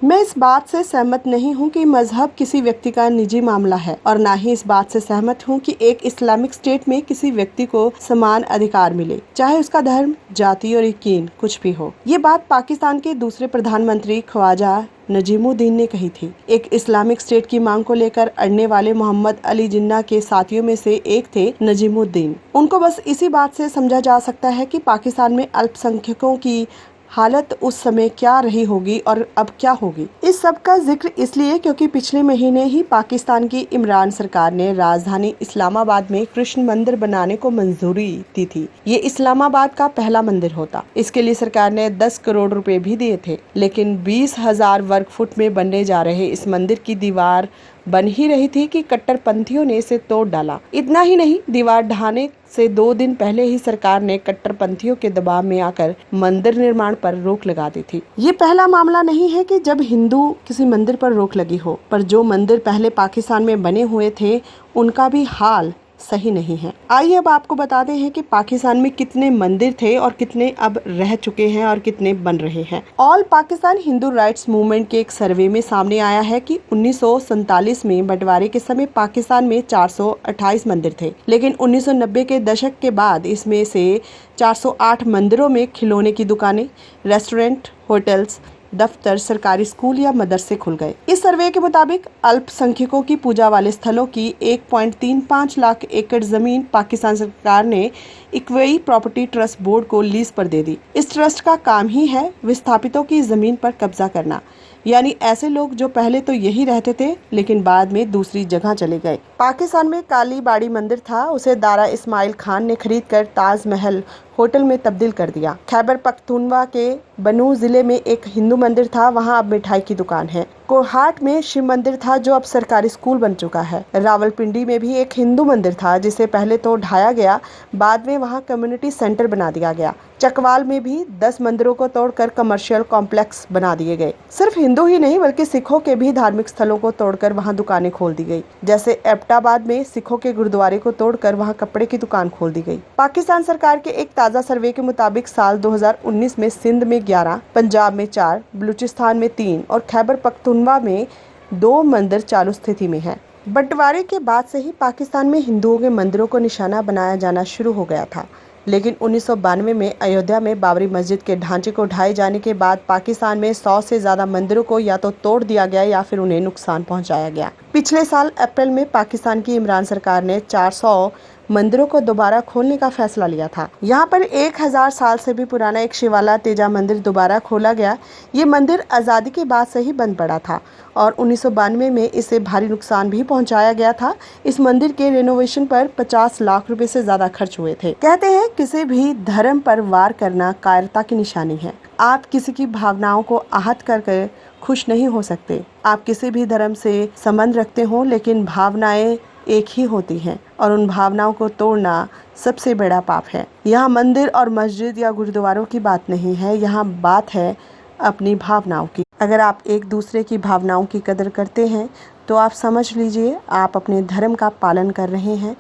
मैं इस बात से सहमत नहीं हूं कि मजहब किसी व्यक्ति का निजी मामला है और ना ही इस बात से सहमत हूं कि एक इस्लामिक स्टेट में किसी व्यक्ति को समान अधिकार मिले, चाहे उसका धर्म, जाति और यकीन कुछ भी हो। ये बात पाकिस्तान के दूसरे प्रधानमंत्री ख्वाजा नजीमुद्दीन ने कही थी। एक इस्लामिक स्टेट की मांग को लेकर अड़ने वाले मोहम्मद अली जिन्ना के साथियों में से एक थे नजीमुद्दीन। उनको बस इसी बात से समझा जा सकता है कि पाकिस्तान में अल्पसंख्यकों की हालत उस समय क्या रही होगी और अब क्या होगी। इस सब का जिक्र इसलिए क्योंकि पिछले महीने ही पाकिस्तान की इमरान सरकार ने राजधानी इस्लामाबाद में कृष्ण मंदिर बनाने को मंजूरी दी थी। ये इस्लामाबाद का पहला मंदिर होता। इसके लिए सरकार ने 10 करोड़ रुपए भी दिए थे, लेकिन 20,000 वर्ग फुट में बनने जा रहे इस मंदिर की दीवार बन ही रही थी कि कट्टरपंथियों ने इसे तोड़ डाला। इतना ही नहीं, दीवार ढहाने से 2 दिन पहले ही सरकार ने कट्टरपंथियों के दबाव में आकर मंदिर निर्माण पर रोक लगा दी थी। ये पहला मामला नहीं है कि जब हिंदू किसी मंदिर पर रोक लगी हो, पर जो मंदिर पहले पाकिस्तान में बने हुए थे उनका भी हाल सही नहीं है। आइए अब आपको बताते हैं कि पाकिस्तान में कितने मंदिर थे और कितने अब रह चुके हैं और कितने बन रहे हैं। All Pakistan Hindu rights movement के एक सर्वे में सामने आया है कि 1947 में बंटवारे के समय पाकिस्तान में 428 मंदिर थे, लेकिन 1990 के दशक के बाद इसमें से 408 मंदिरों में खिलौने की दुकानें, रेस्टोरेंट, होटल्स, दफ्तर, सरकारी स्कूल या मदरसे खुल गए। इस सर्वे के मुताबिक अल्पसंख्यकों की पूजा वाले स्थलों की 1.35 लाख एकड़ जमीन पाकिस्तान सरकार ने इक्वेई प्रॉपर्टी ट्रस्ट बोर्ड को लीज पर दे दी। इस ट्रस्ट का काम ही है विस्थापितों की जमीन पर कब्जा करना, यानी ऐसे लोग जो पहले तो यही रहते थे लेकिन बाद में दूसरी जगह चले गए। पाकिस्तान में काली बाड़ी मंदिर था, उसे दारा इस्माइल खान ने खरीदकर ताजमहल होटल में तब्दील कर दिया। खैबर पख्तूनवा के बनू जिले में एक हिंदू मंदिर था, वहां अब मिठाई की दुकान है। कोहाट में शिव मंदिर था जो अब सरकारी स्कूल बन चुका है। रावलपिंडी में भी एक हिंदू मंदिर था जिसे पहले तो ढाया गया, बाद में वहां कम्युनिटी सेंटर बना दिया गया। चकवाल में भी 10 मंदिरों को तोड़कर कमर्शियल कॉम्प्लेक्स बना दिए गए। सिर्फ हिंदू ही नहीं बल्कि सिखों के भी धार्मिक स्थलों को तोड़कर वहां दुकानें खोल दी गई। जैसे एबटाबाद में सिखों के गुरुद्वारे को तोड़कर वहां कपड़े की दुकान खोल दी गई। पाकिस्तान सरकार के एक ताजा सर्वे के मुताबिक साल 2019 में सिंध में 11, पंजाब में 4, बलूचिस्तान में 3 और खैबर पख्तूनवा में 2 मंदिर चालू स्थिति में है। बंटवारे के बाद से ही पाकिस्तान में हिंदुओं के मंदिरों को निशाना बनाया जाना शुरू हो गया था, लेकिन 1992 में अयोध्या में बाबरी मस्जिद के ढांचे को ढाए जाने के बाद पाकिस्तान में 100 से ज्यादा मंदिरों को या तो तोड़ दिया गया या फिर उन्हें नुकसान पहुंचाया गया। पिछले साल अप्रैल में पाकिस्तान की इमरान सरकार ने 400 मंदिरों को दोबारा खोलने का फैसला लिया था। यहाँ पर 1000 साल से भी पुराना एक शिवाला तेजा मंदिर दोबारा खोला गया। ये मंदिर आज़ादी के बाद से ही बंद पड़ा था और 1992 में इसे भारी नुकसान भी पहुंचाया गया था। इस मंदिर के रेनोवेशन पर 50 लाख रुपए से ज्यादा खर्च हुए थे। कहते हैं किसी भी धर्म पर वार करना कायरता की निशानी है। आप किसी की भावनाओं को आहत करके खुश नहीं हो सकते। आप किसी भी धर्म से संबंध रखते हो, लेकिन भावनाएं एक ही होती हैं और उन भावनाओं को तोड़ना सबसे बड़ा पाप है। यहाँ मंदिर और मस्जिद या गुरुद्वारों की बात नहीं है, यहाँ बात है अपनी भावनाओं की। अगर आप एक दूसरे की भावनाओं की कदर करते हैं तो आप समझ लीजिए आप अपने धर्म का पालन कर रहे हैं।